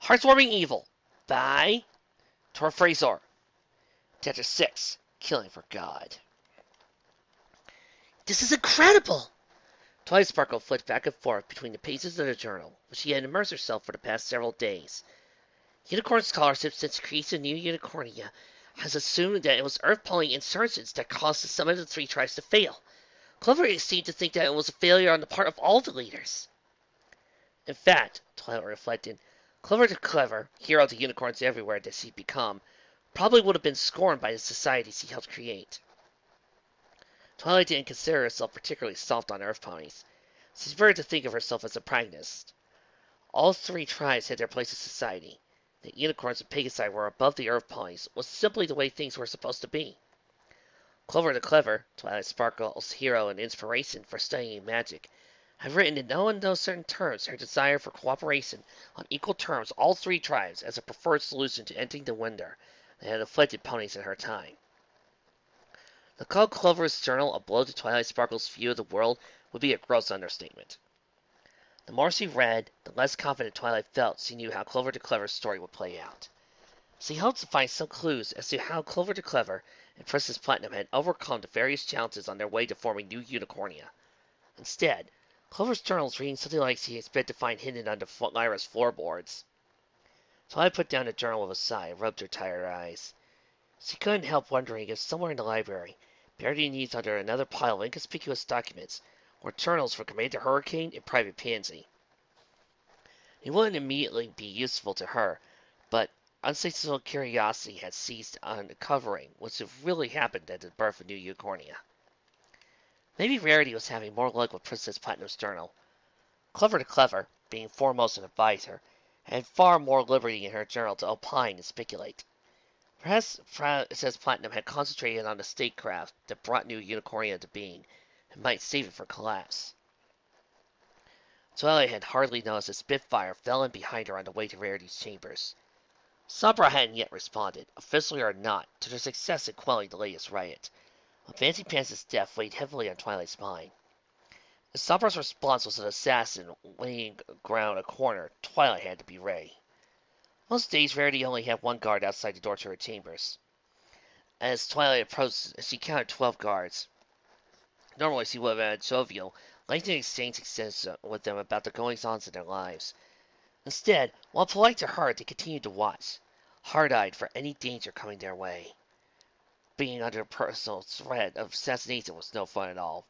Heartwarming Evil by tortfeasor. Chapter 6, Killing for God. This is incredible! Twilight Sparkle flicked back and forth between the pages of the journal, which she had immersed herself for the past several days. Unicorn scholarship, since the creation of New Unicornia, has assumed that it was Earth-pulling insurgents that caused the summit of the three tribes to fail. Clover seemed to think that it was a failure on the part of all the leaders. In fact, Twilight reflected, Clover the Clever, hero of the unicorns everywhere that she'd become, probably would have been scorned by the societies he helped create. Twilight didn't consider herself particularly soft on Earth ponies. She preferred to think of herself as a pragmatist. All three tribes had their place in society. The unicorns and Pegasi were above the Earth ponies was simply the way things were supposed to be. Clover the Clever, Twilight Sparkle's hero and inspiration for studying magic, had written in no uncertain terms her desire for cooperation on equal terms with all three tribes as a preferred solution to ending the wonder that had afflicted ponies in her time. To call Clover's journal a blow to Twilight Sparkle's view of the world would be a gross understatement. The more she read, the less confident Twilight felt she knew how Clover the Clever's story would play out. She hoped to find some clues as to how Clover the Clever and Princess Platinum had overcome the various challenges on their way to forming New Unicornia. Instead, Clover's journal was reading something like she expected to find hidden under Lyra's floorboards. Twilight put down the journal with a sigh and rubbed her tired eyes. She couldn't help wondering if somewhere in the library, buried beneath under another pile of inconspicuous documents, were journals for Commander Hurricane and Private Pansy. It wouldn't immediately be useful to her, but unsatiable curiosity had seized on uncovering what had really happened at the birth of New Unicornia. Maybe Rarity was having more luck with Princess Platinum's journal. Clover the Clever, being foremost an advisor, had far more liberty in her journal to opine and speculate. Perhaps Princess Platinum had concentrated on the statecraft that brought New Unicornia into being, and might save it from collapse. Twilight had hardly noticed a Spitfire fell in behind her on the way to Rarity's chambers. Sabra hadn't yet responded, officially or not, to their success in quelling the latest riot. But Fancy Pants' death weighed heavily on Twilight's mind. If Sabra's response was an assassin waiting around a corner, Twilight had to be ready. Most days, Rarity only had one guard outside the door to her chambers. As Twilight approached, she counted 12 guards. Normally, she would have been jovial, lengthening exchange with them about the goings-ons in their lives. Instead, while polite to her, they continued to watch, hard-eyed for any danger coming their way. Being under personal threat of assassination was no fun at all.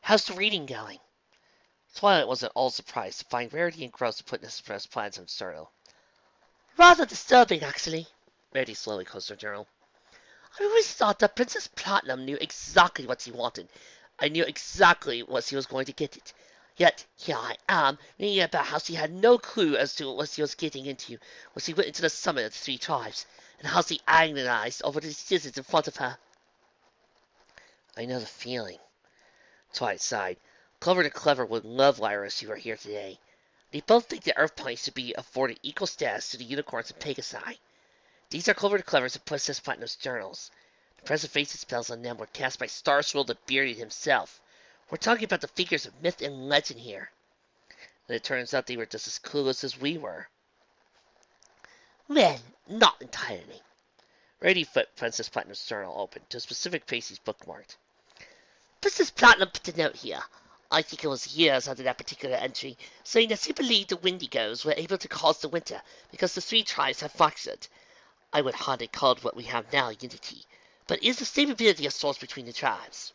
How's the reading going? Twilight wasn't all surprised to find Rarity engrossed in putting his best plans in his journal. Rather disturbing, actually. Rarity slowly closed her journal. I always thought that Princess Platinum knew exactly what she wanted. I knew exactly what she was going to get it. Yet, here I am, reading about how she had no clue as to what she was getting into when she went into the summit of the three tribes, and how she agonized over the decisions in front of her. I know the feeling. Twilight sighed. Clover the Clever would love Lyra if she were here today. They both think the Earth ponies should be afforded equal status to the unicorns and Pegasi. These are Clover the Clever's and Princess Platinum's journals. The preservation spells on them were cast by Starswirl the Bearded himself. We're talking about the figures of myth and legend here. And it turns out they were just as clueless as we were. Well, not entirely. Rarity flipped Princess Platinum's journal open to a specific page he's bookmarked. Princess Platinum put a note here. I think it was years under that particular entry, saying that she believed the Wendigos were able to cause the winter because the three tribes had fractured. I would hardly call it what we have now unity, but it is the stability of sorts between the tribes.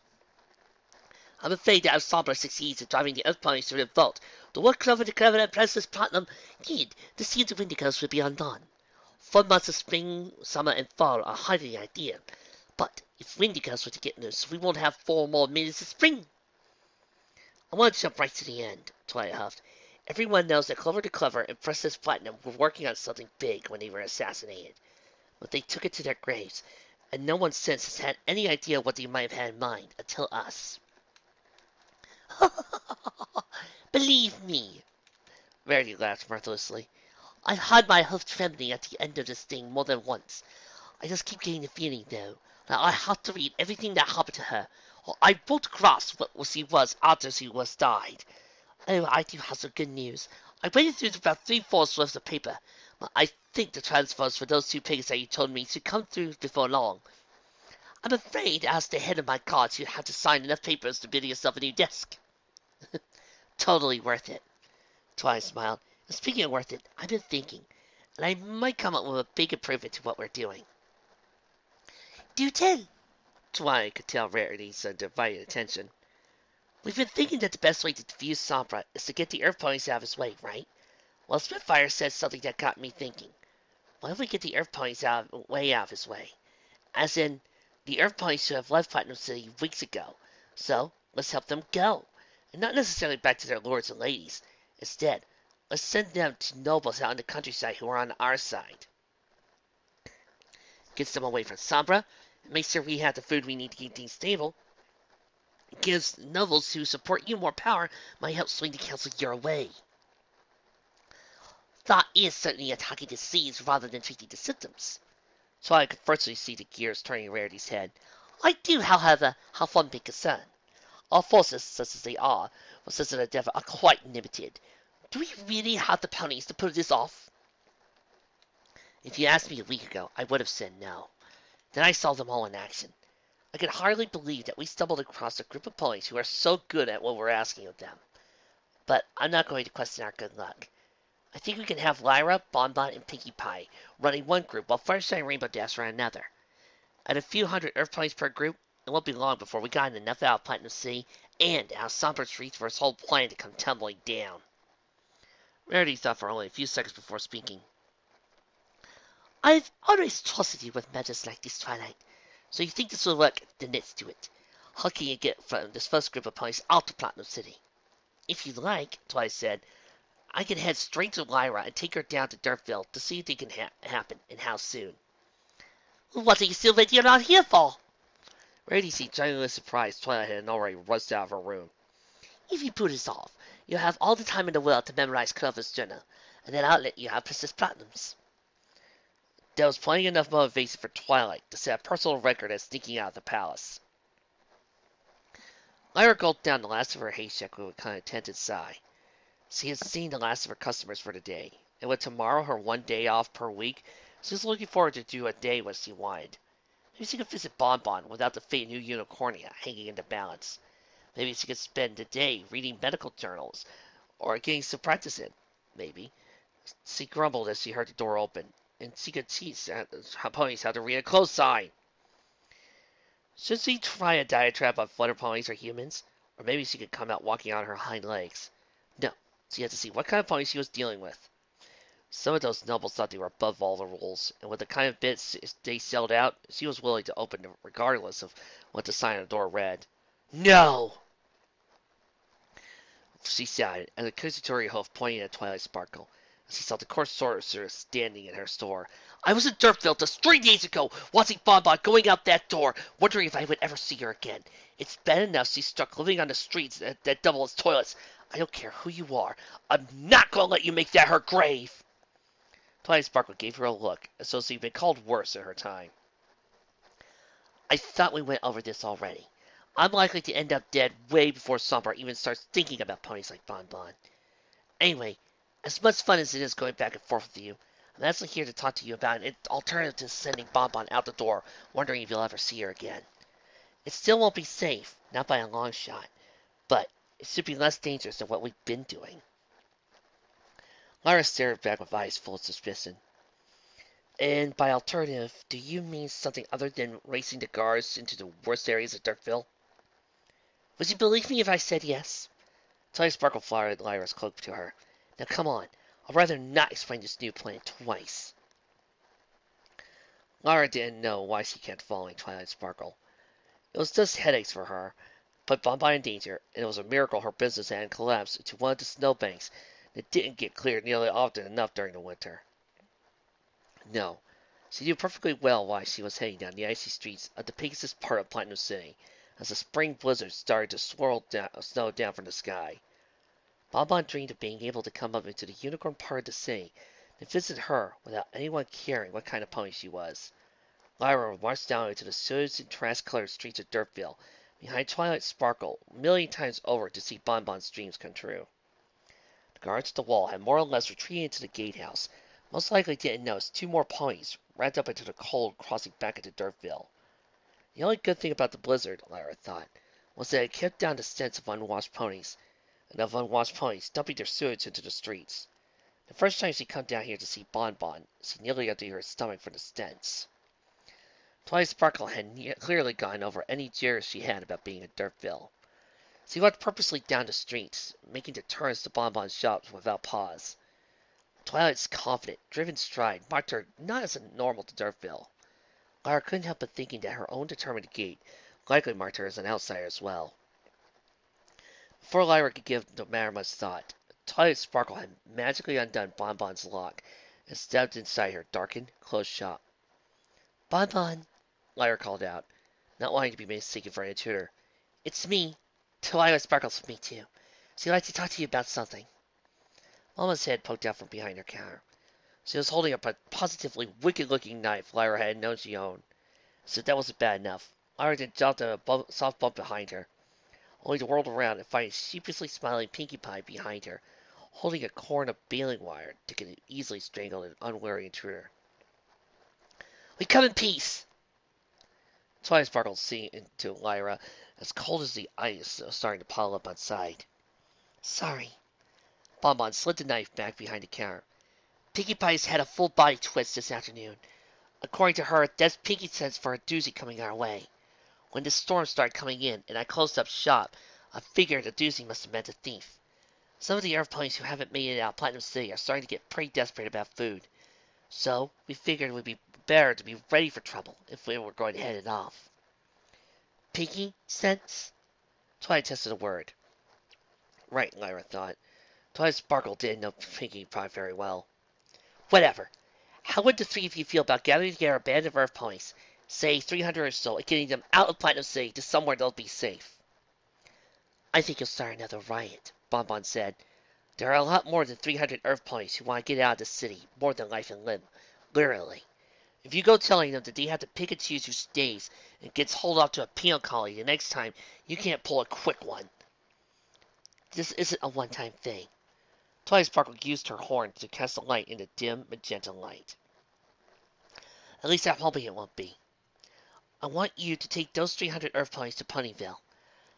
I'm afraid that if Sabra succeeds in driving the Earth ponies to revolt, the work Clover the Clever and Princess Platinum need to see the Wendigos will be undone. 4 months of spring, summer, and fall are hardly ideal, but if Wendigos were to get loose, we won't have 4 more minutes of spring. I want to jump right to the end, Twilight huffed. Everyone knows that Clover the Clever and Princess Platinum were working on something big when they were assassinated. But they took it to their graves, and no one since has had any idea what they might have had in mind until us. Believe me, Rarity laughed mirthlessly. I've had my hoof trembling at the end of this thing more than once. I just keep getting the feeling, though, that I have to read everything that happened to her, or I won't grasp what she was after she was died. Oh, I do have some good news. I waded through about 3/4 slips of paper. Well, I think the transfers for those 2 pigs that you told me should come through before long. I'm afraid, as the head of my guards, you have to sign enough papers to build yourself a new desk. Totally worth it. Twilight smiled. And speaking of worth it, I've been thinking, and I might come up with a big improvement to what we're doing. Do tell. Twilight could tell Rarity's divided attention. We've been thinking that the best way to defuse Sombra is to get the Earth ponies out of his way, right? Well, Spitfire said something that got me thinking. Why don't we get the Earth ponies way out of his way? As in, the Earth ponies should have left Platinum City weeks ago. So, let's help them go. And not necessarily back to their lords and ladies. Instead, let's send them to nobles out in the countryside who are on our side. Gets them away from Sombra, and makes sure we have the food we need to keep things stable. It gives nobles who support you more power, might help swing the council your way. Thought is certainly attacking the disease rather than treating the symptoms. So I could firstly see the gears turning in Rarity's head. I do, however, have one big concern. Our forces, such as they are, for such an endeavor, are quite limited. Do we really have the ponies to pull this off? If you asked me a week ago, I would have said no. Then I saw them all in action. I can hardly believe that we stumbled across a group of ponies who are so good at what we're asking of them. But I'm not going to question our good luck. I think we can have Lyra, Bonbon, and Pinkie Pie running one group while Fluttershy and Rainbow Dash run another. At a few hundred Earth ponies per group, it won't be long before we got enough out of Platinum City and out of Somber Streets for his whole plan to come tumbling down. Rarity thought for only a few seconds before speaking. I've always trusted you with matters like this, Twilight. So you think this will work? Then let's do it. How can you get from this first group of ponies out to Platinum City? If you like, Twilight said, I can head straight to Lyra and take her down to Dirtville to see if they can happen, and how soon. What are you still waiting around here for? Rarity seemed genuinely surprised Twilight had already rushed out of her room. If you put this off, you'll have all the time in the world to memorize Clover's journal, and then I'll let you have Princess Platinum's. There was plenty enough motivation for Twilight to set a personal record as sneaking out of the palace. Lyra gulped down the last of her haystack with a contented sigh. She had seen the last of her customers for the day, and with tomorrow her one day off per week, she was looking forward to do a day what she wanted. Maybe she could visit Bonbon without the fate of New Unicornia hanging in the balance. Maybe she could spend the day reading medical journals, or getting some practice in, maybe. She grumbled as she heard the door open, and she could teach her ponies how to read a close sign. Should she try a diatribe on flutter ponies or humans? Or maybe she could come out walking on her hind legs. No, she had to see what kind of ponies she was dealing with. Some of those nobles thought they were above all the rules, and with the kind of bits they sold out, she was willing to open them regardless of what the sign on the door read. No! She sighed, and the accusatory hoof pointed at Twilight Sparkle. She saw the court sorcerer standing in her store. I was in Dirtville just 3 days ago, watching Bonbon going out that door, wondering if I would ever see her again. It's bad enough she's stuck living on the streets that double as toilets. I don't care who you are. I'm not going to let you make that her grave. Twilight Sparkle gave her a look, as though she'd been called worse in her time. I thought we went over this already. I'm likely to end up dead way before Sombra even starts thinking about ponies like Bonbon. Anyway, as much fun as it is going back and forth with you, I'm actually here to talk to you about an alternative to sending Bonbon out the door, wondering if you'll ever see her again. It still won't be safe, not by a long shot, but it should be less dangerous than what we've been doing. Lyra stared back with eyes full of suspicion. And by alternative, do you mean something other than racing the guards into the worst areas of Dirtville? Would you believe me if I said yes? Twilight Sparkle fluttered Lyra's cloak to her. Now come on, I'd rather not explain this new plan twice. Lyra didn't know why she kept following Twilight Sparkle. It was just headaches for her, put Bonbon in danger, and it was a miracle her business hadn't collapsed into one of the snowbanks that didn't get cleared nearly often enough during the winter. No, she knew perfectly well why she was heading down the icy streets of the Pegasus part of Platinum City, as the spring blizzard started to swirl snow down from the sky. Bonbon dreamed of being able to come up into the unicorn part of the city and visit her without anyone caring what kind of pony she was. Lyra would march down into the sewage and trash-colored streets of Dirtville, behind Twilight Sparkle, a million times over to see Bonbon's dreams come true. The guards at the wall had more or less retreated into the gatehouse. Most likely didn't notice two more ponies wrapped up into the cold crossing back into Dirtville. The only good thing about the blizzard, Lyra thought, was that it kept down the stench of unwashed ponies, and of unwashed ponies dumping their sewage into the streets. The first time she come down here to see Bon Bon, she nearly emptied her stomach for the stench. Twilight Sparkle had clearly gone over any jeers she had about being in Dirtville. She walked purposely down the streets, making the turns to Bon Bon's shops without pause. Twilight's confident, driven stride marked her not as a normal to Dirtville. Lyra couldn't help but thinking that her own determined gait likely marked her as an outsider as well. Before Lyra could give the matter much thought, Twilight Sparkle had magically undone Bon Bon's lock and stepped inside her darkened, closed shop. Bon Bon, Lyra called out, not wanting to be mistaken for an intruder. It's me. Twilight Sparkle's with me, too. She'd like to talk to you about something. Mama's head poked out from behind her counter. She was holding up a positively wicked-looking knife Lyra had known she owned. So that wasn't bad enough. Lyra then jumped on a soft bump behind her, only to whirl around and find a sheepishly smiling Pinkie Pie behind her, holding a cord of baling wire that could easily strangle an unwary intruder. We come in peace! Twilight Sparkle seeing into Lyra, as cold as the ice that was starting to pile up outside. Sorry. Bon Bon slid the knife back behind the counter. Pinkie Pie's had a full body twist this afternoon. According to her, that's Pinkie's sense for a doozy coming our way. When the storm started coming in and I closed up shop, I figured a doozy must have meant a thief. Some of the Earth ponies who haven't made it out Platinum City are starting to get pretty desperate about food. So, we figured it would be better to be ready for trouble if we were going to head it off. Pinkie sense? Twilight tested a word. Right, Lyra thought. Twilight Sparkle didn't know Pinkie Pie very well. Whatever. How would the three of you feel about gathering together a band of Earth ponies, say 300 or so, and getting them out of Platinum City to somewhere they'll be safe? I think you'll start another riot, Bon Bon said. There are a lot more than 300 Earth ponies who want to get out of the city, more than life and limb. Literally. If you go telling them that they have to pick and choose who stays and gets hauled off to a penal colony the next time, you can't pull a quick one. This isn't a one-time thing. Twilight Sparkle used her horn to cast a light into dim magenta light. At least I'm hoping it won't be. I want you to take those 300 Earth ponies to Ponyville.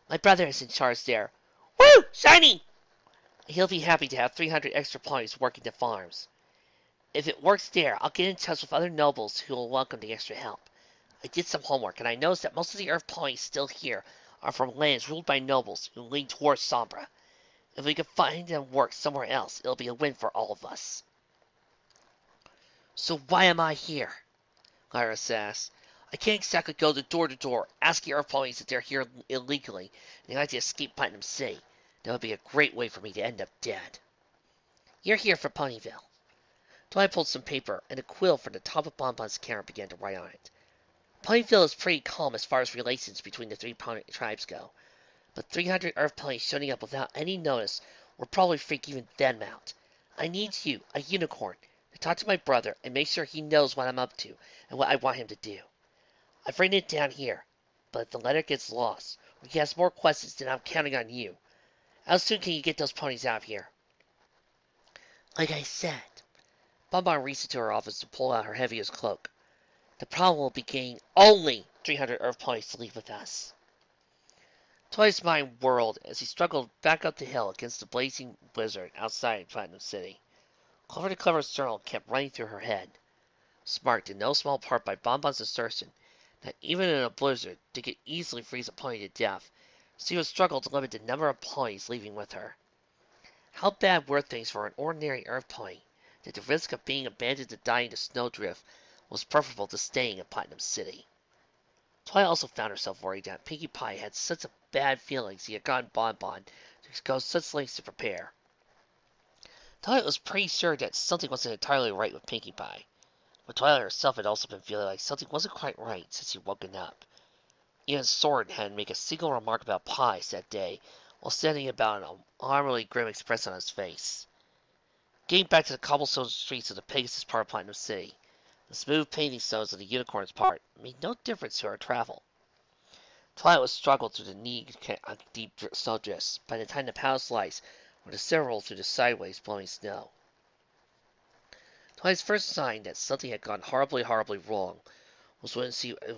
My brother is in charge there. Woo! Shiny! He'll be happy to have 300 extra ponies working the farms. If it works there, I'll get in touch with other nobles who will welcome the extra help. I did some homework, and I noticed that most of the Earth ponies still here are from lands ruled by nobles who lean towards Sombra. If we can find them work somewhere else, it'll be a win for all of us. So why am I here? Lyra asked. I can't exactly go door to door asking Earth ponies if they're here illegally and they like to escape Platinum City. That would be a great way for me to end up dead. You're here for Ponyville. Twilight pulled some paper and a quill from the top of Bon Bon's counter and began to write on it. Ponyville is pretty calm as far as relations between the three pony tribes go, but 300 Earth ponies showing up without any notice will probably freak even them out. I need you, a unicorn, to talk to my brother and make sure he knows what I'm up to and what I want him to do. I've written it down here, but if the letter gets lost, or he has more questions, then I'm counting on you. How soon can you get those ponies out of here? Like I said. Bon Bon reached into her office to pull out her heaviest cloak. The problem will be getting only 300 Earth ponies to leave with us. Twilight's mind whirled as he struggled back up the hill against the blazing blizzard outside Platinum City. Clover the Clever's journal kept running through her head, sparked in no small part by Bon Bon's assertion that even in a blizzard they could easily freeze a pony to death, so he would struggle to limit the number of ponies leaving with her. How bad were things for an ordinary Earth pony that the risk of being abandoned to die in the snowdrift was preferable to staying in Platinum City? Twilight also found herself worried that Pinkie Pie had such a bad feelings he had gotten Bon Bon to go such lengths to prepare. Twilight was pretty sure that something wasn't entirely right with Pinkie Pie, but Twilight herself had also been feeling like something wasn't quite right since she'd woken up. Even Soren hadn't made a single remark about pies that day, while standing about an alarmingly grim expression on his face. Getting back to the cobblestone streets of the Pegasus part of Platinum City, the smooth paving stones of the Unicorn's part made no difference to her travel. Twilight was struggled through the knee-deep snowdrifts by the time the palace lights or the stair rolled through the sideways blowing snow. Twilight's first sign that something had gone horribly, horribly wrong was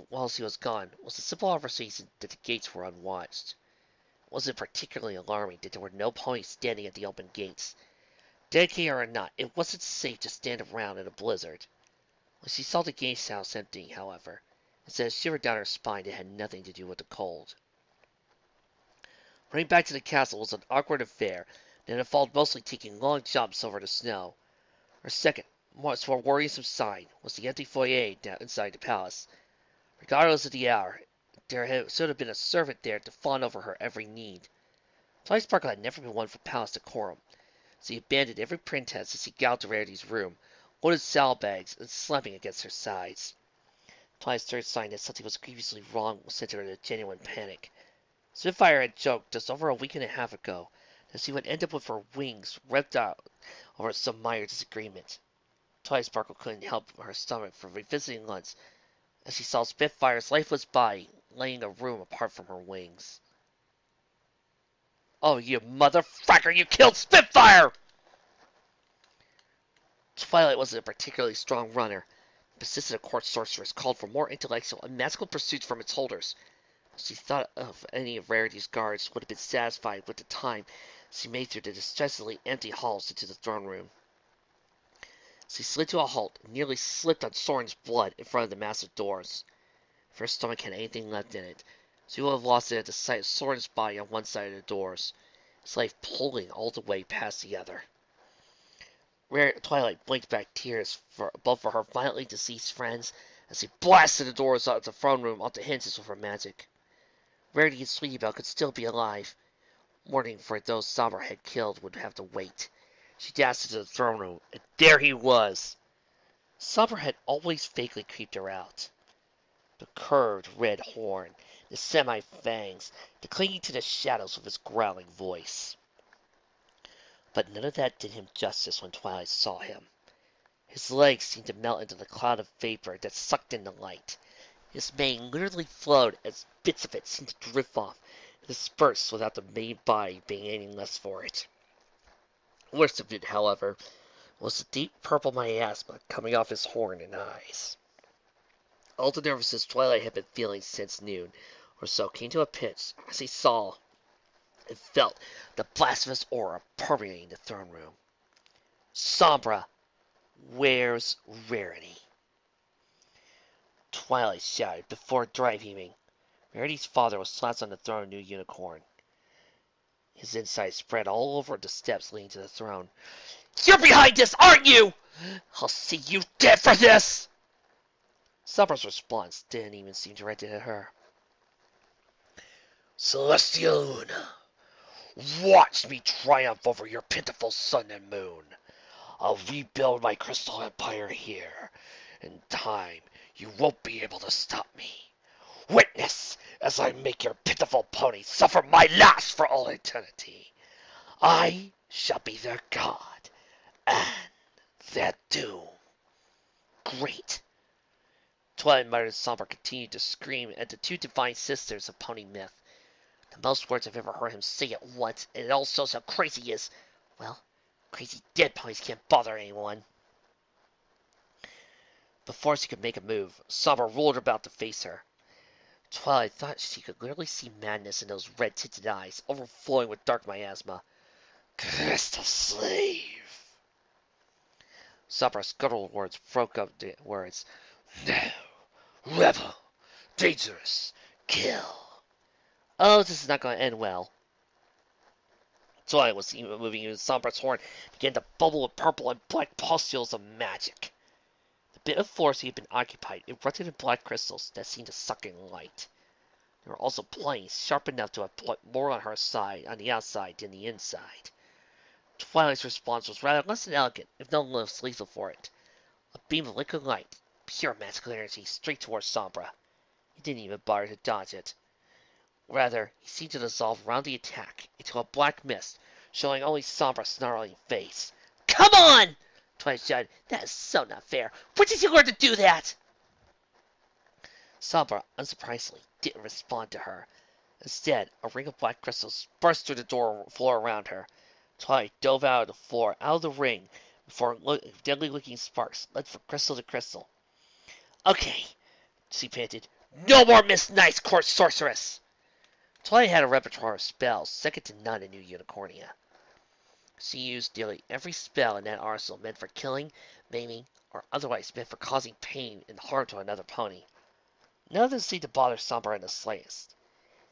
while she was gone, was the simple observation that the gates were unwatched. It wasn't particularly alarming that there were no ponies standing at the open gates. Dedicated or not, it wasn't safe to stand around in a blizzard. When she saw the gatehouse empty, however, it sent a shiver down her spine that had nothing to do with the cold. Running back to the castle was an awkward affair that involved mostly taking long jumps over the snow. Her second, much more worrisome sign was the empty foyer down inside the palace. Regardless of the hour, there should have been a servant there to fawn over her every need. Twilight Sparkle had never been one for palace decorum, so he abandoned every pretense as he galloped to Rarity's room, loaded saddlebags, and slamming against her sides. Twilight's third sign that something was grievously wrong sent her into genuine panic. Spitfire had joked just over a week and a half ago that she would end up with her wings ripped out over some minor disagreement. Twilight Sparkle couldn't help her stomach from revisiting once as she saw Spitfire's lifeless body laying a room apart from her wings. "Oh, you motherfucker, you killed Spitfire!" Twilight wasn't a particularly strong runner. The persistent court sorceress called for more intellectual and magical pursuits from its holders. She thought of any of Rarity's guards would have been satisfied with the time she made through the distressingly empty halls into the throne room. She slid to a halt and nearly slipped on Soren's blood in front of the massive doors. If her stomach had anything left in it, she would have lost it at the sight of Soren's body on one side of the doors, his life pulling all the way past the other. Twilight blinked back tears both for her violently deceased friends as she blasted the doors out of the throne room onto hinges with her magic. Rarity and Sweetie Belle could still be alive. Mourning for those Sombra had killed would have to wait. She dashed into the throne room, and there he was! Sombra had always vaguely creeped her out. The curved red horn, the semi-fangs, the clinging to the shadows of his growling voice. But none of that did him justice when Twilight saw him. His legs seemed to melt into the cloud of vapor that sucked in the light. His mane literally flowed as bits of it seemed to drift off and disperse without the main body being any less for it. Worst of it, however, was the deep purple miasma coming off his horn and eyes. All the nervousness Twilight had been feeling since noon or so came to a pitch as he saw and felt the blasphemous aura permeating the throne room. Sombra, where's Rarity? Twilight shouted before dry-beaming. Rarity's father was slouched on the throne of New Unicorn. His insides spread all over the steps leading to the throne. "You're behind this, aren't you? I'll see you dead for this!" Sombra's response didn't even seem directed at her. "Celestial Luna, watch me triumph over your pitiful sun and moon. I'll rebuild my crystal empire here. In time, you won't be able to stop me. Witness as I make your pitiful ponies suffer my lash for all eternity. I shall be their god, and their doom." Great. Twilight muttered as Sombra continued to scream at the two divine sisters of pony myth. The most words I've ever heard him say at once, and it all shows how crazy he is. Well, crazy dead ponies can't bother anyone. Before she could make a move, Sombra rolled about to face her. Twilight thought she could literally see madness in those red-tinted eyes, overflowing with dark miasma. "Crystal slave." Sombra's scuttled words broke up the words. "No. Rebel. Dangerous. Kill." Oh, this is not going to end well. Twilight was moving, and Sombra's horn began to bubble with purple and black pustules of magic. The bit of floor she had been occupied erupted in black crystals that seemed to suck in light. There were also planes sharp enough to have put more on her side on the outside than the inside. Twilight's response was rather less than elegant, if no less lethal for it. A beam of liquid light, pure magical energy, straight towards Sombra. He didn't even bother to dodge it. Rather, he seemed to dissolve around the attack into a black mist, showing only Sombra's snarling face. "Come on!" Twilight shouted. "That is so not fair. Where did you learn to do that?" Sombra, unsurprisingly, didn't respond to her. Instead, a ring of black crystals burst through the floor around her. Twilight dove out of the floor, out of the ring, before deadly-looking sparks led from crystal to crystal. Okay, she panted. No more Miss Nice Court Sorceress! Twilight had a repertoire of spells, second to none in New Unicornia. She used nearly every spell in that arsenal meant for killing, maiming, or otherwise meant for causing pain and harm to another pony. None of them seemed to bother Sombra in the slightest.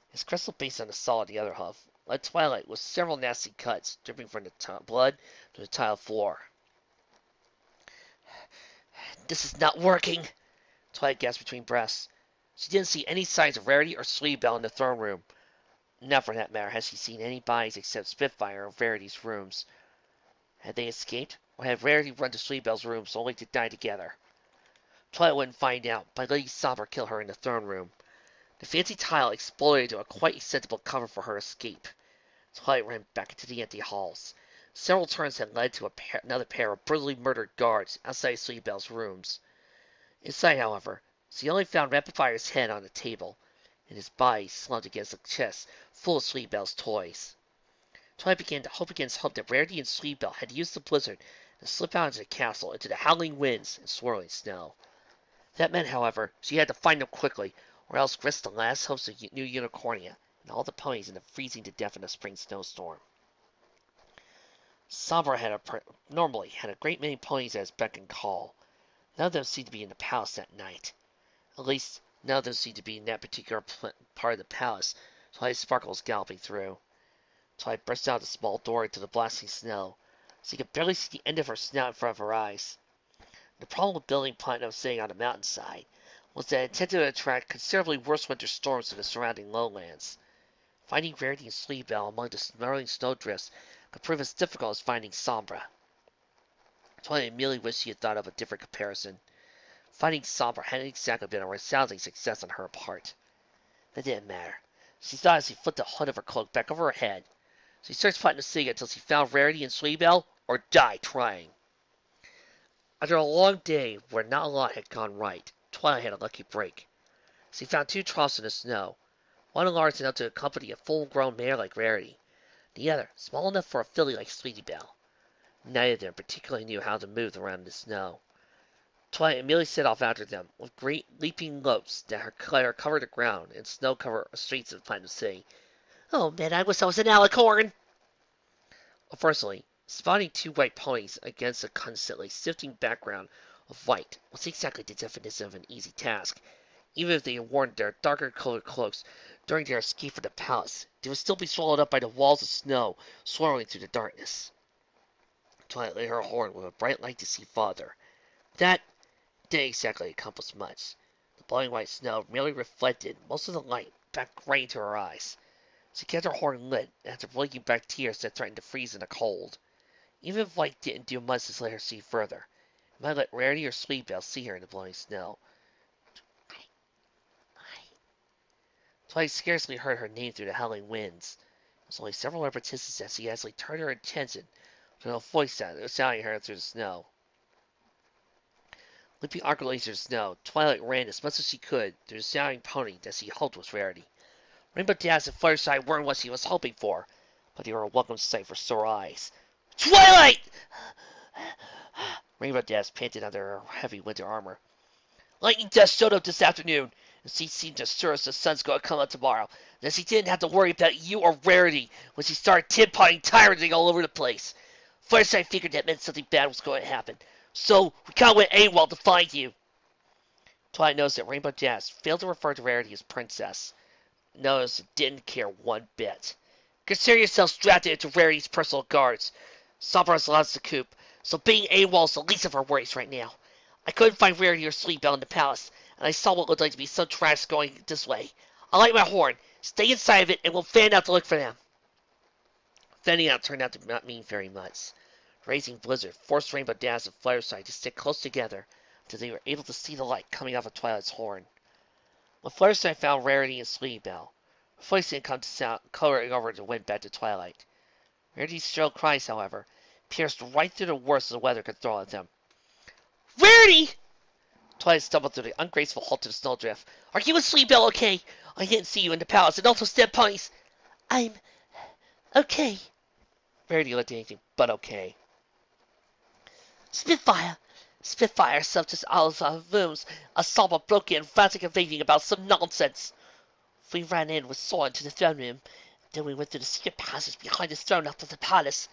His crystal base on the solid the other hoof led Twilight with several nasty cuts dripping from the blood to the tile floor. This is not working, Twilight gasped between breaths. She didn't see any signs of Rarity or Sleebell in the throne room. Not for that matter had she seen any bodies except Spitfire or Rarity's rooms. Had they escaped, or had Rarity run to Sleebell's rooms only to die together? Twilight wouldn't find out by letting Sombra kill her in the throne room. The fancy tile exploded into a quite acceptable cover for her escape. Twilight ran back into the empty halls. Several turns had led to another pair of brutally murdered guards outside Sleebell's rooms. Inside, however, she only found Rapifire's head on the table, and his body slumped against a chest full of Sleebell's toys. Twilight began to hope against hope that Rarity and Sleebell had used the blizzard to slip out into the castle into the howling winds and swirling snow. That meant, however, she had to find them quickly, or else risk the last hopes of New Unicornia and all the ponies in the freezing to death in a spring snowstorm. Sombra normally had a great many ponies at his beck and call. None of them seemed to be in the palace that night. At least, none of them seemed to be in that particular part of the palace. Twilight Sparkle was galloping through. Twilight burst out the small door into the blasting snow. She could barely see the end of her snout in front of her eyes. The problem with building Platinum sitting on a mountainside was that it intended to attract considerably worse winter storms to the surrounding lowlands. Finding Rarity and Sleebell among the snarling snowdrifts could prove as difficult as finding Sombra. Twilight immediately wished she had thought of a different comparison. Finding Sombra hadn't exactly been a resounding success on her part. That didn't matter. She thought as she flipped the hood of her cloak back over her head. She searched Platinum City until she found Rarity and Sleebell, or died trying. After a long day where not a lot had gone right, Twilight had a lucky break. She found two troughs in the snow, one large enough to accompany a full-grown mare like Rarity, the other small enough for a filly like Sleebell. Neither of them particularly knew how to move around in the snow. Twilight immediately set off after them, with great leaping lopes that her covered the ground and snow-covered streets of Platinum City. Oh man, I wish I was an alicorn! Unfortunately, spotting two white ponies against a constantly shifting background of white was exactly the definition of an easy task. Even if they had worn their darker colored cloaks during their escape from the palace, they would still be swallowed up by the walls of snow swirling through the darkness. Twilight lit her horn with a bright light to see farther. That didn't exactly accomplish much. The blowing white snow merely reflected most of the light back right into her eyes. She kept her horn lit after blinking back tears that threatened to freeze in the cold. Even if light didn't do much to let her see further, it might let Rarity or Sleebell see her in the blowing snow. Twilight scarcely heard her name through the howling winds. It was only several repetitions as she actually turned her attention to a voice sounding her through the snow. Leaping awkwardly through the snow, Twilight ran as much as she could through the sounding pony that she hoped was Rarity. Rainbow Dash and Fluttershy weren't what she was hoping for, but they were a welcome sight for sore eyes. Twilight! Rainbow Dash panted under her heavy winter armor. Lightning Dash showed up this afternoon, and she seemed to assure us the sun's going to come up tomorrow, and that she didn't have to worry about you or Rarity when she started tin-potting tyrants all over the place. Fluttershy figured that meant something bad was going to happen, so we kind of went AWOL to find you. Twilight noticed that Rainbow Dash failed to refer to Rarity as Princess. Noticed it didn't care one bit. Consider yourself strapped into Rarity's personal guards. Sombra's lost the coop, so being AWOL is the least of her worries right now. I couldn't find Rarity or Sleebell in the palace, and I saw what looked like to be some trash going this way. I'll light my horn. Stay inside of it, and we'll fan out to look for them. Fanning out turned out to not mean very much. The raging blizzard forced Rainbow Dash and Fluttershy to stick close together until they were able to see the light coming off of Twilight's horn. When Fluttershy found Rarity and Sleebell, her voice didn't come to sound, coloring over to went back to Twilight. Rarity's shrill cries, however, pierced right through the worst the weather could throw at them. Rarity! Twilight stumbled through the ungraceful halt of the snowdrift. Are you and Sleebell okay? I didn't see you in the palace, and also Step Ponies. I'm okay. Verity looked anything but okay. Spitfire! Spitfire served us out of rooms. A Somber broke in, frantic and raving about some nonsense. We ran in with Sora to the throne room. Then we went through the secret passage behind the throne after the palace.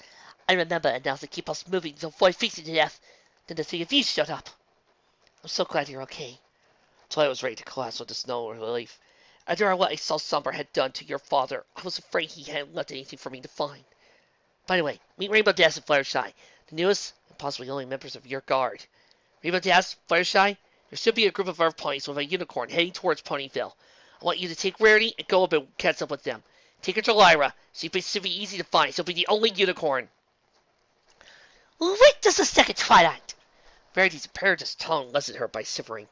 I remember enough to keep us moving to avoid freezing to death. Then the three of you showed up. I'm so glad you're okay. Twilight was ready to collapse with the snow of relief. After what I saw Somber had done to your father, I was afraid he hadn't left anything for me to find. By the way, meet Rainbow Dash and Fluttershy, the newest and possibly only members of your guard. Rainbow Dash, Fluttershy, there should be a group of Earth ponies with a unicorn heading towards Ponyville. I want you to take Rarity and go up and catch up with them. Take her to Lyra. She should be easy to find. She'll be the only unicorn. Wait just a second, Twilight. Rarity's imperative tongue lessened her by shivering.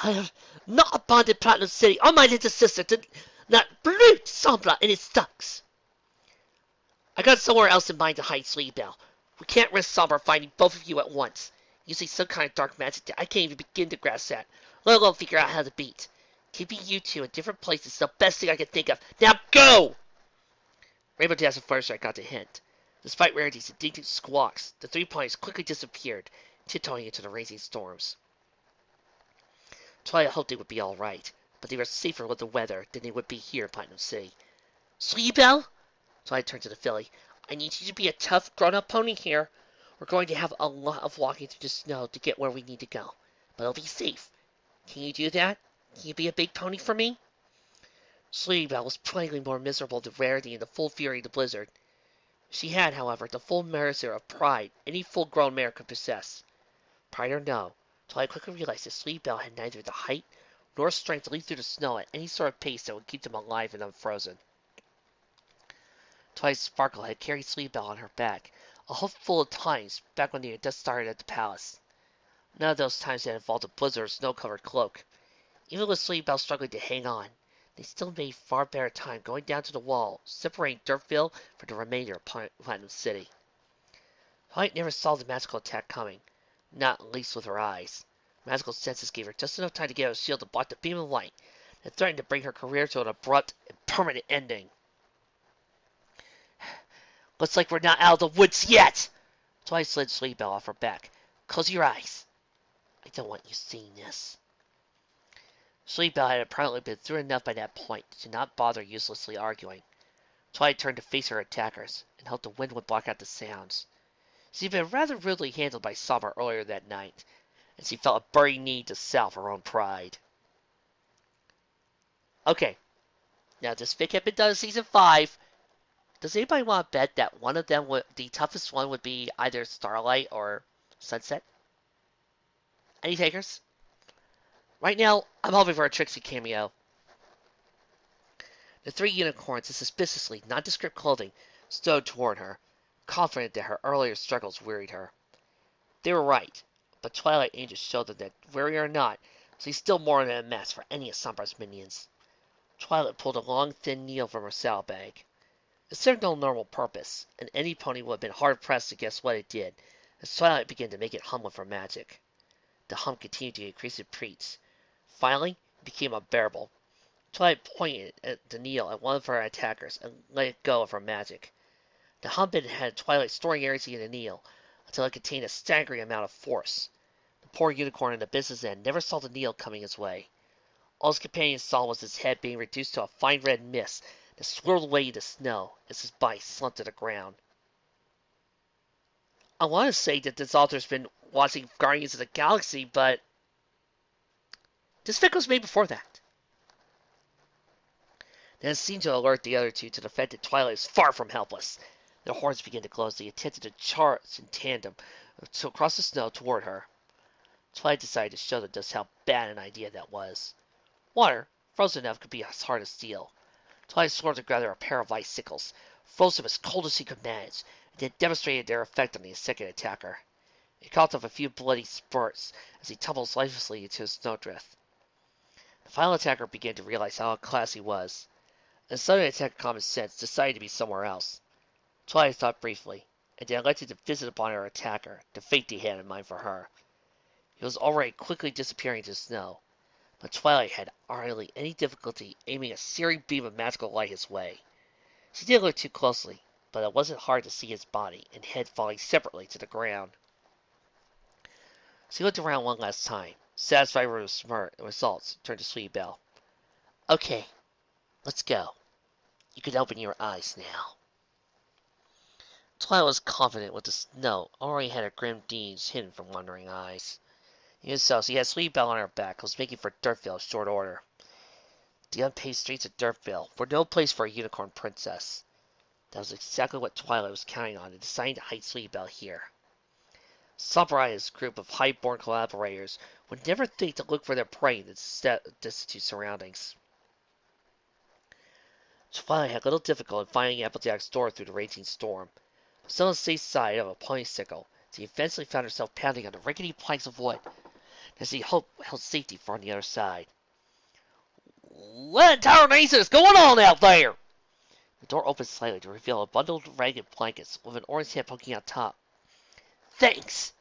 I have not abandoned Platinum City or my little sister to that brute Sombra and his thugs. I got somewhere else in mind to hide Sleebell. We can't risk Sombra finding both of you at once. Using some kind of dark magic that I can't even begin to grasp at, let alone figure out how to beat. Keeping you two in different places is the best thing I can think of. Now go! Rainbow Dash and Fluttershy got the hint. Despite Rarity's indignant squawks, the three ponies quickly disappeared, tiptoeing into the raging storms. Twilight hoped they would be all right, but they were safer with the weather than they would be here in Platinum City. Sleebell? Twilight turned to the filly. I need you to be a tough, grown-up pony here. We're going to have a lot of walking through the snow to get where we need to go, but it'll be safe. Can you do that? Can you be a big pony for me? Sleebell was plainly more miserable than Rarity in the full fury of the blizzard. She had, however, the full measure of pride any full-grown mare could possess. Pride or no, Twilight quickly realized that Sleebell had neither the height nor strength to leap through the snow at any sort of pace that would keep them alive and unfrozen. Twilight's Sparkle had carried Sleebell on her back a handful of times back when they had just started at the palace. None of those times had involved a blizzard or snow-covered cloak. Even with Sleebell struggling to hang on, they still made far better time going down to the wall, separating Dirtville from the remainder of Platinum City. Twilight never saw the magical attack coming, not at least with her eyes. Magical senses gave her just enough time to get a shield to block the beam of light that threatened to bring her career to an abrupt and permanent ending. Looks like we're not out of the woods yet! Twilight slid Sleebell off her back. Close your eyes. I don't want you seeing this. Sleebell had apparently been through enough by that point to not bother uselessly arguing. Twilight turned to face her attackers and hoped the wind would block out the sounds. She had been rather rudely handled by Summer earlier that night, and she felt a burning need to salve her own pride. Okay, now this fic had been done in Season 5. Does anybody want to bet that one of them, the toughest one, would be either Starlight or Sunset? Any takers? Right now, I'm hoping for a Trixie cameo. The three unicorns in suspiciously nondescript clothing strode toward her, confident that her earlier struggles wearied her. They were right, but Twilight Angel showed them that, weary or not, she's still more than a match for any of Sombra's minions. Twilight pulled a long, thin needle from her saddlebag. It served no normal purpose, and any pony would have been hard-pressed to guess what it did, as Twilight began to make it hum with her magic. The hum continued to increase in pitch. Finally, it became unbearable. Twilight pointed at the needle at one of her attackers and let go of her magic. The hum had Twilight storing energy in the needle until it contained a staggering amount of force. The poor unicorn in the business end never saw the needle coming his way. All his companions saw was his head being reduced to a fine red mist that swirled away into snow as his body slumped to the ground. I want to say that this author's been watching Guardians of the Galaxy, but this fic was made before that. Then it seemed to alert the other two to the fact that Twilight is far from helpless. Their horns began to glow as they attempted to charge in tandem across the snow toward her. Twilight decided to show them just how bad an idea that was. Water, frozen enough, could be as hard as steel. Twilight swore to gather a pair of icicles, froze them as cold as he could manage, and then demonstrated their effect on the second attacker. He coughed up a few bloody spurts as he tumbled lifelessly into a snowdrift. The final attacker began to realize how outclassed he was, and suddenly attack common sense decided to be somewhere else. Twilight thought briefly, and then elected to visit upon her attacker the fate he had in mind for her. He was already quickly disappearing into the snow, but Twilight had hardly any difficulty aiming a searing beam of magical light his way. She didn't look too closely, but it wasn't hard to see his body and head falling separately to the ground. So he looked around one last time, satisfied with his results, turned to Sweet Belle. Okay, let's go. You can open your eyes now. Twilight was confident with the note already had her grim deeds hidden from wondering eyes. Even so, she had Sweet Belle on her back and was making for Dirtville in short order. The unpaved streets of Dirtville were no place for a unicorn princess. That was exactly what Twilight was counting on in deciding to hide Sweet Belle here. Sombria's group of high-born collaborators would never think to look for their prey in destitute surroundings. Twilight had little difficulty in finding Applejack's door through the raging storm. Still on the safe side of a ponysicle, she eventually found herself pounding on the rickety planks of wood as she hoped held safety for on the other side. What in tarnation is going on out there? The door opened slightly to reveal a bundle of ragged blankets with an orange head poking out top. Thanks!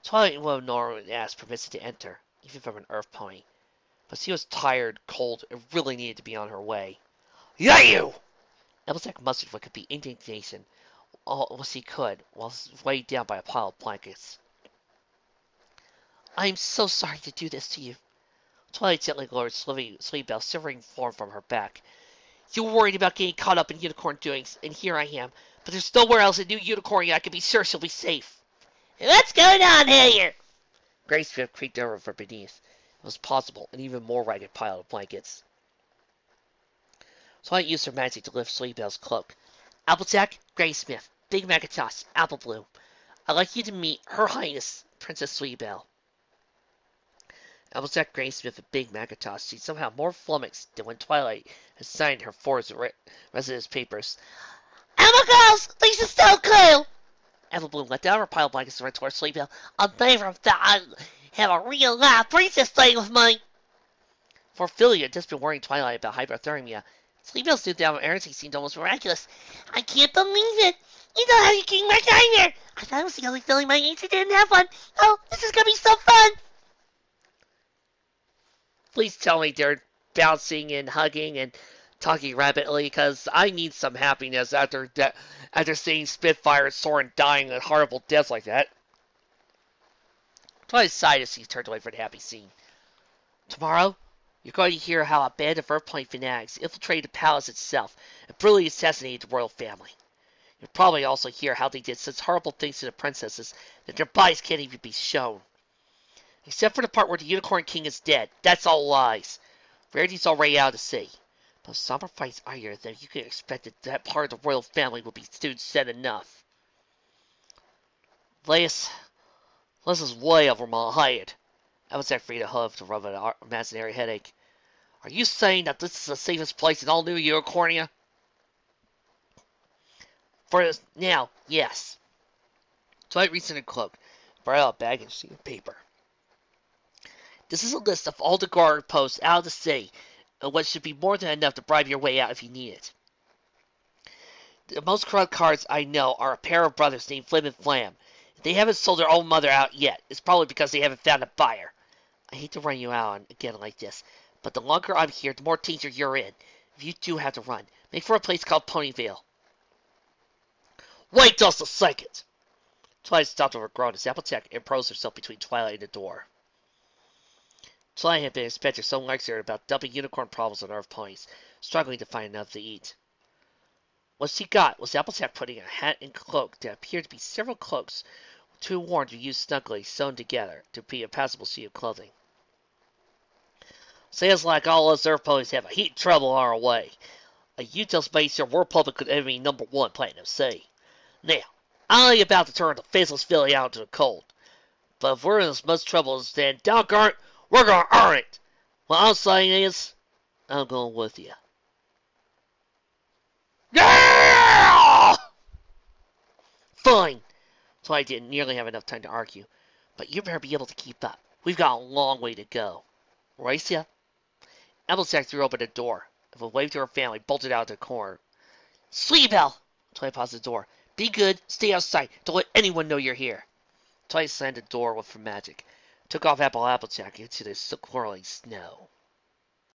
Twilight would have normally asked permission to enter, even from an earth pony, but she was tired, cold, and really needed to be on her way. Yeah, you! Applejack mustered what could be indignation all she could, while weighed down by a pile of blankets. I am so sorry to do this to you. Twilight gently lowered Sweet Belle's shivering form from her back. You were worried about getting caught up in unicorn doings, and here I am. But there's nowhere else in New Unicornia I can be sure she'll be safe. What's going on here? Grace Swift creaked over from beneath. It was possible, an even more ragged pile of blankets. Twilight used her magic to lift Sweet Belle's cloak. Applejack, Graysmith, Big Macintosh, Apple Bloom. I'd like you to meet Her Highness, Princess Sweet Belle. Applejack, Graysmith, and Big Macintosh seemed somehow more flummoxed than when Twilight had signed her Forest residence papers. Oh my gosh, this is so cool! Apple Bloom let down her pile of blankets and ran towards Sweet Belle. I'll never thought I'd have a real life princess staying with me. For Ophelia had just been worrying Twilight about hypothermia. Sweet Belle's new down energy seemed almost miraculous. I can't believe it! You know how you came back down there! I thought it was the only feeling my age didn't have one. Oh, this is gonna be so fun! Please tell me they're bouncing and hugging and talking rapidly, because I need some happiness after seeing Spitfire and Soren dying a horrible death like that. Twilight sighed as he turned away from the happy scene. Tomorrow, you're going to hear how a band of Earthplane fanatics infiltrated the palace itself and brutally assassinated the royal family. You'll probably also hear how they did such horrible things to the princesses that their bodies can't even be shown. Except for the part where the Unicorn King is dead. That's all lies. Rarity's already out to sea. But if somber fights are here, then you can expect that part of the royal family will be soon said enough. This is way over my head. Applejack freed a hoof to rub an imaginary headache. Are you saying that this is the safest place in all New Unicornia? For now, yes. Twilight reached in her cloak, brought out a bag and sheet of paper. This is a list of all the guard posts out of the city, and what should be more than enough to bribe your way out if you need it. The most corrupt cards I know are a pair of brothers named Flim and Flam. If they haven't sold their own mother out yet, it's probably because they haven't found a buyer. I hate to run you out again like this, but the longer I'm here, the more danger you're in. If you do have to run, make for a place called Ponyville. Wait just a second! Twilight stopped over a groan as Applejack imposed herself between Twilight and the door. Twilight had been expecting some lecture about dumping unicorn problems on Earth ponies, struggling to find enough to eat. What she got was Applejack putting a hat and cloak that appeared to be several cloaks, too worn to use snugly sewn together to be a passable sheet of clothing. Sounds like all us Earth ponies have a heap of trouble on our way. You just made sure we're public enemy number one Platinum C. Now, I ain't about to turn the faceless filly out into the cold. But if we're in as much trouble as then, doggone it, we're gonna earn it. What I'm saying is, I'm going with you. Yeah! Fine. So I didn't nearly have enough time to argue. But you better be able to keep up. We've got a long way to go. Racia? Applejack threw open the door, and with a wave to her family, bolted out of the corner. Sweet Belle! Twilight paused the door. Be good, stay outside, don't let anyone know you're here. Twilight slammed the door with her magic, took off Applejack into the swirling snow.